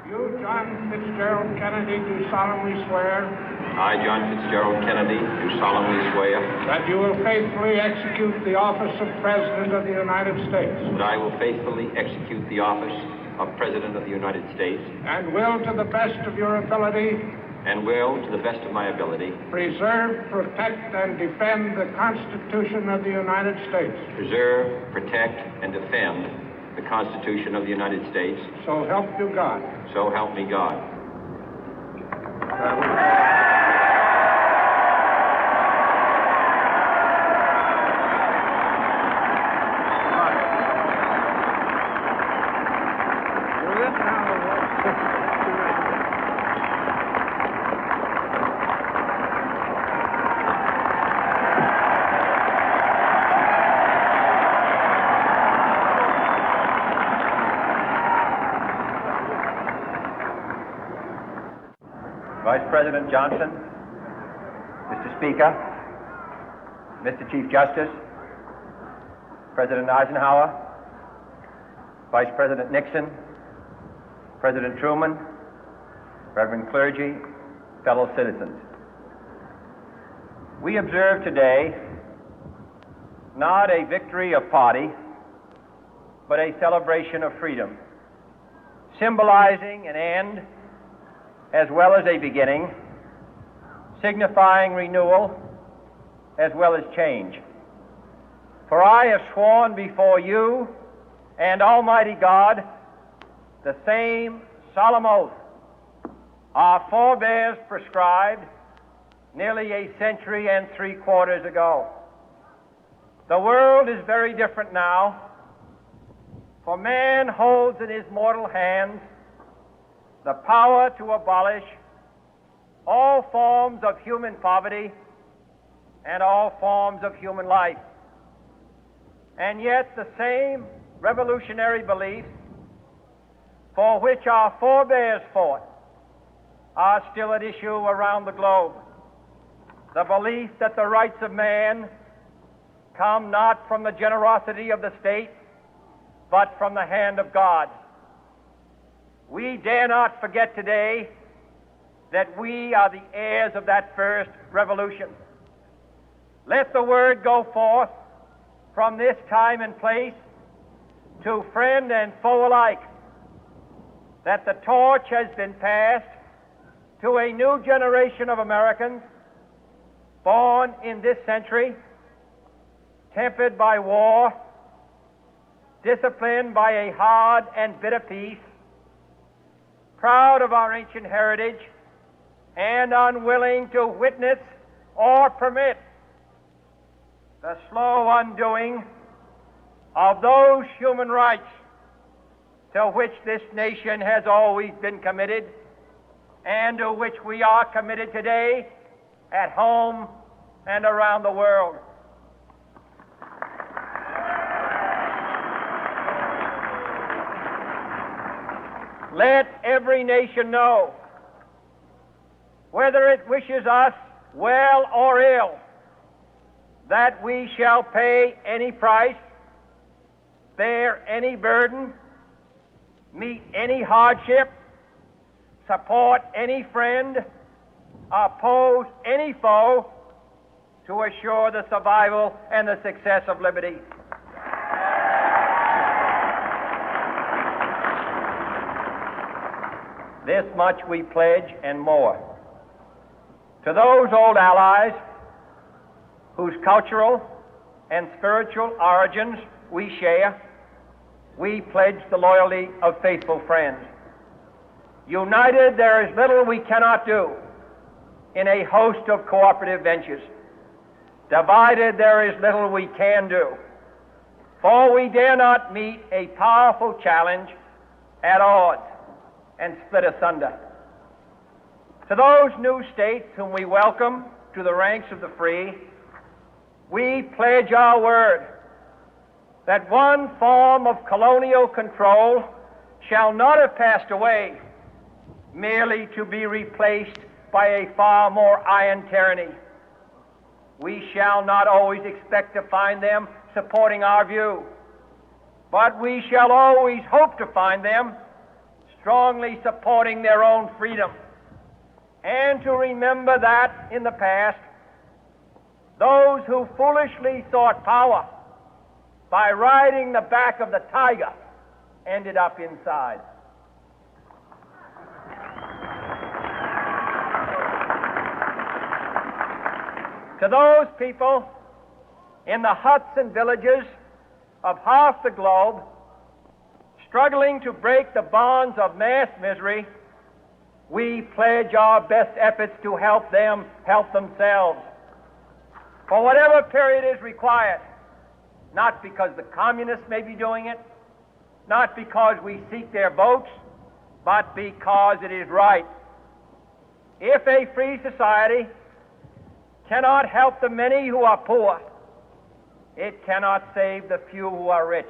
You, John Fitzgerald Kennedy, do solemnly swear. I, John Fitzgerald Kennedy, do solemnly swear. That you will faithfully execute the office of President of the United States. That I will faithfully execute the office of President of the United States. And will, to the best of your ability. And will, to the best of my ability. Preserve, protect, and defend the Constitution of the United States. Preserve, protect, and defend the Constitution of the United States. So help you God. So help me God. Vice President Johnson, Mr. Speaker, Mr. Chief Justice, President Eisenhower, Vice President Nixon, President Truman, Reverend clergy, fellow citizens. We observe today not a victory of party, but a celebration of freedom, symbolizing an end as well as a beginning, signifying renewal as well as change. For I have sworn before you and Almighty God the same solemn oath our forebears prescribed nearly a century and 3/4 ago. The world is very different now, for man holds in his mortal hands the power to abolish all forms of human poverty and all forms of human life. And yet the same revolutionary beliefs for which our forebears fought are still at issue around the globe. The belief that the rights of man come not from the generosity of the state, but from the hand of God. We dare not forget today that we are the heirs of that first revolution. Let the word go forth from this time and place to friend and foe alike that the torch has been passed to a new generation of Americans born in this century, tempered by war, disciplined by a hard and bitter peace, proud of our ancient heritage, and unwilling to witness or permit the slow undoing of those human rights to which this nation has always been committed and to which we are committed today at home and around the world. Let every nation know, whether it wishes us well or ill, that we shall pay any price, bear any burden, meet any hardship, support any friend, oppose any foe to assure the survival and the success of liberty. This much we pledge and more. To those old allies whose cultural and spiritual origins we share, we pledge the loyalty of faithful friends. United, there is little we cannot do in a host of cooperative ventures. Divided, there is little we can do, for we dare not meet a powerful challenge at odds and split asunder. To those new states whom we welcome to the ranks of the free, we pledge our word that one form of colonial control shall not have passed away, merely to be replaced by a far more iron tyranny. We shall not always expect to find them supporting our view, but we shall always hope to find them strongly supporting their own freedom, and to remember that in the past, those who foolishly sought power by riding the back of the tiger ended up inside. To those people in the huts and villages of half the globe struggling to break the bonds of mass misery, we pledge our best efforts to help them help themselves for whatever period is required, not because the communists may be doing it, not because we seek their votes, but because it is right. If a free society cannot help the many who are poor, it cannot save the few who are rich.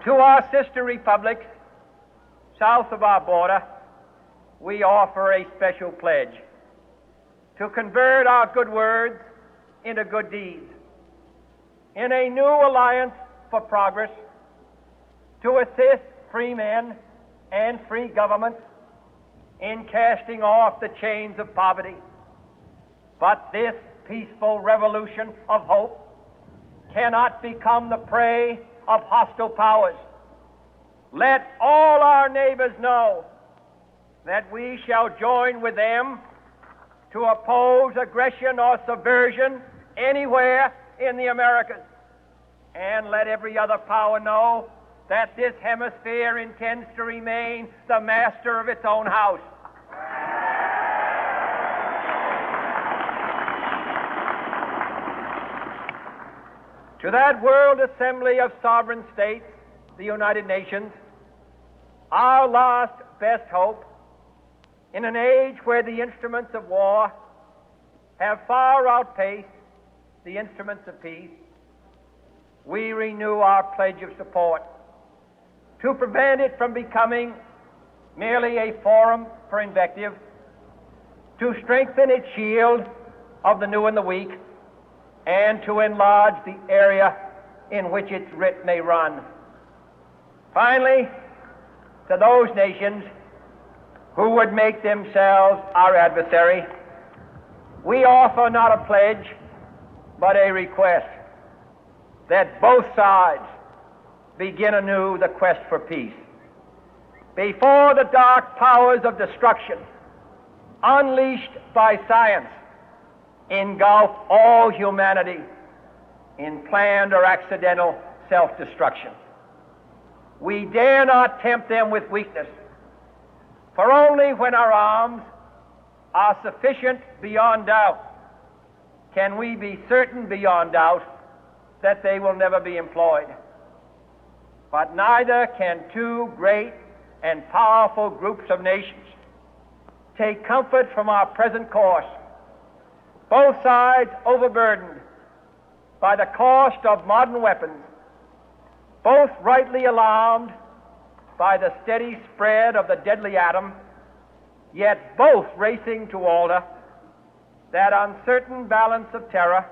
To our sister republics south of our border, we offer a special pledge to convert our good words into good deeds, in a new alliance for progress, to assist free men and free governments in casting off the chains of poverty. But this peaceful revolution of hope cannot become the prey of hostile powers. Let all our neighbors know that we shall join with them to oppose aggression or subversion anywhere in the Americas. And let every other power know that this hemisphere intends to remain the master of its own house. To that World Assembly of Sovereign States, the United Nations, our last best hope, in an age where the instruments of war have far outpaced the instruments of peace, we renew our pledge of support to prevent it from becoming merely a forum for invective, to strengthen its shield of the new and the weak, and to enlarge the area in which its writ may run. Finally, to those nations who would make themselves our adversary, we offer not a pledge, but a request that both sides begin anew the quest for peace. Before the dark powers of destruction, unleashed by science, engulf all humanity in planned or accidental self-destruction, we dare not tempt them with weakness, for only when our arms are sufficient beyond doubt can we be certain beyond doubt that they will never be employed. But neither can two great and powerful groups of nations take comfort from our present course, both sides overburdened by the cost of modern weapons, both rightly alarmed by the steady spread of the deadly atom, yet both racing to alter that uncertain balance of terror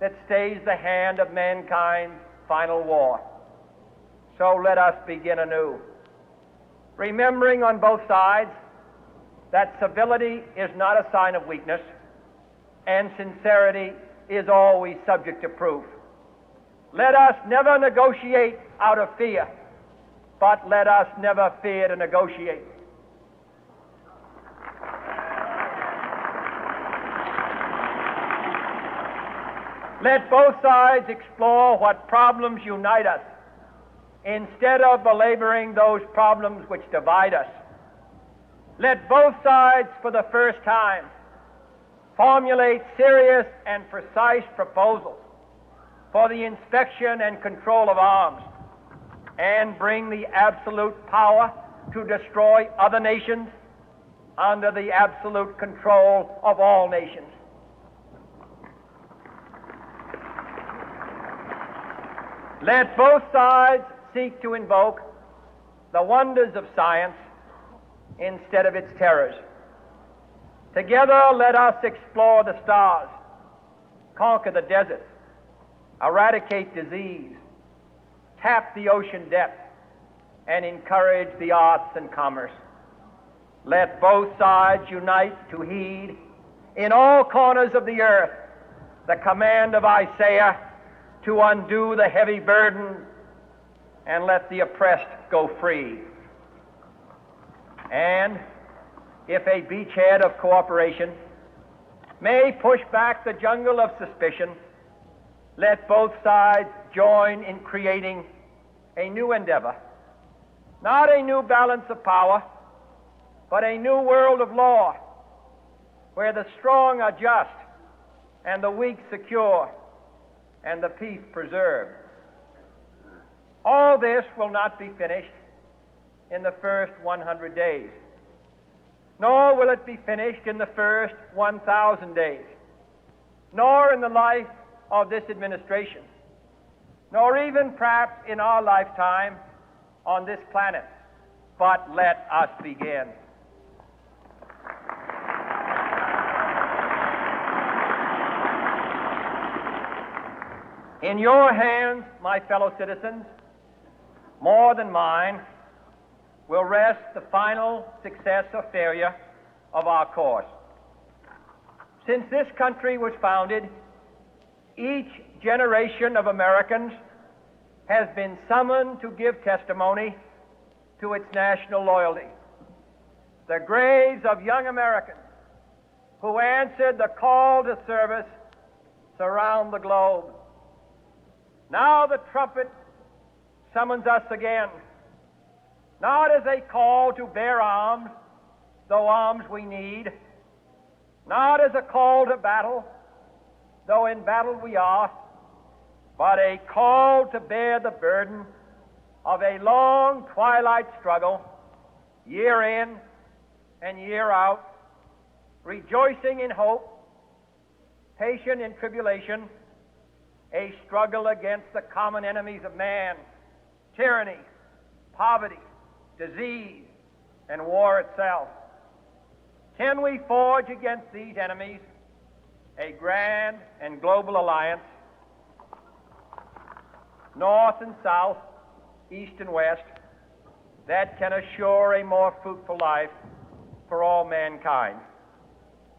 that stays the hand of mankind's final war. So let us begin anew, remembering on both sides that civility is not a sign of weakness, and sincerity is always subject to proof. Let us never negotiate out of fear, but let us never fear to negotiate. Let both sides explore what problems unite us, instead of belaboring those problems which divide us. Let both sides, for the first time, formulate serious and precise proposals for the inspection and control of arms, and bring the absolute power to destroy other nations under the absolute control of all nations. Let both sides seek to invoke the wonders of science instead of its terrors. Together, let us explore the stars, conquer the deserts, eradicate disease, tap the ocean depth, and encourage the arts and commerce. Let both sides unite to heed in all corners of the earth the command of Isaiah to undo the heavy burden and let the oppressed go free. And if a beachhead of cooperation may push back the jungle of suspicion, let both sides join in creating a new endeavor, not a new balance of power, but a new world of law, where the strong are just and the weak secure and the peace preserved. All this will not be finished in the first 100 days, nor will it be finished in the first 1,000 days, nor in the life of this administration, nor even perhaps in our lifetime on this planet. But let us begin. In your hands, my fellow citizens, more than mine, will rest the final success or failure of our course. Since this country was founded, each generation of Americans has been summoned to give testimony to its national loyalty. The graves of young Americans who answered the call to service surround the globe. Now the trumpet summons us again, not as a call to bear arms, though arms we need, not as a call to battle, though in battle we are, but a call to bear the burden of a long twilight struggle, year in and year out, rejoicing in hope, patient in tribulation, a struggle against the common enemies of man, tyranny, poverty, disease, and war itself. Can we forge against these enemies a grand and global alliance, north and south, east and west, that can assure a more fruitful life for all mankind?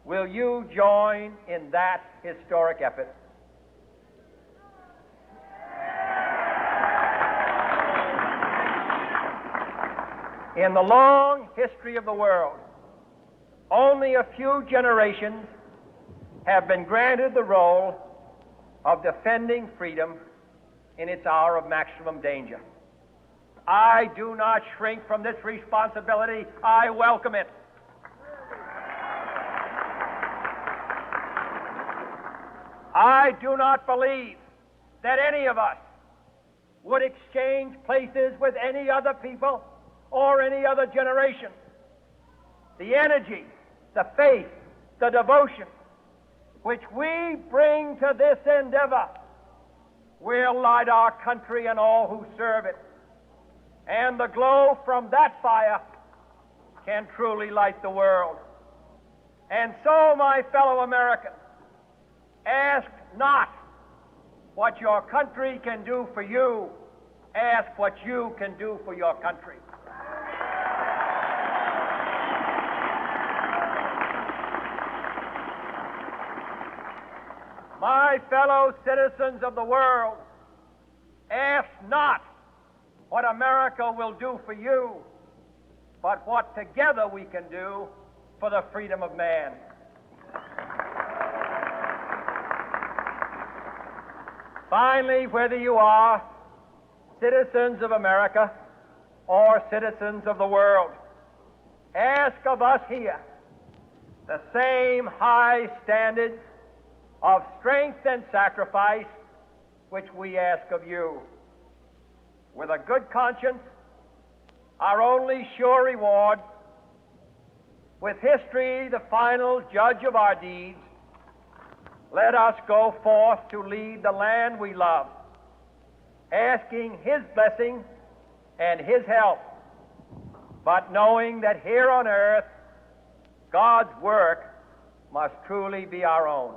Will you join in that historic effort? In the long history of the world, only a few generations have been granted the role of defending freedom in its hour of maximum danger. I do not shrink from this responsibility. I welcome it. I do not believe that any of us would exchange places with any other people or any other generation. The energy, the faith, the devotion which we bring to this endeavor will light our country and all who serve it. And the glow from that fire can truly light the world. And so, my fellow Americans, ask not what your country can do for you, ask what you can do for your country. My fellow citizens of the world, ask not what America will do for you, but what together we can do for the freedom of man. Finally, whether you are citizens of America or citizens of the world, ask of us here the same high standards of strength and sacrifice which we ask of you. With a good conscience, our only sure reward, with history the final judge of our deeds, let us go forth to lead the land we love, asking His blessing and His help, but knowing that here on earth, God's work must truly be our own.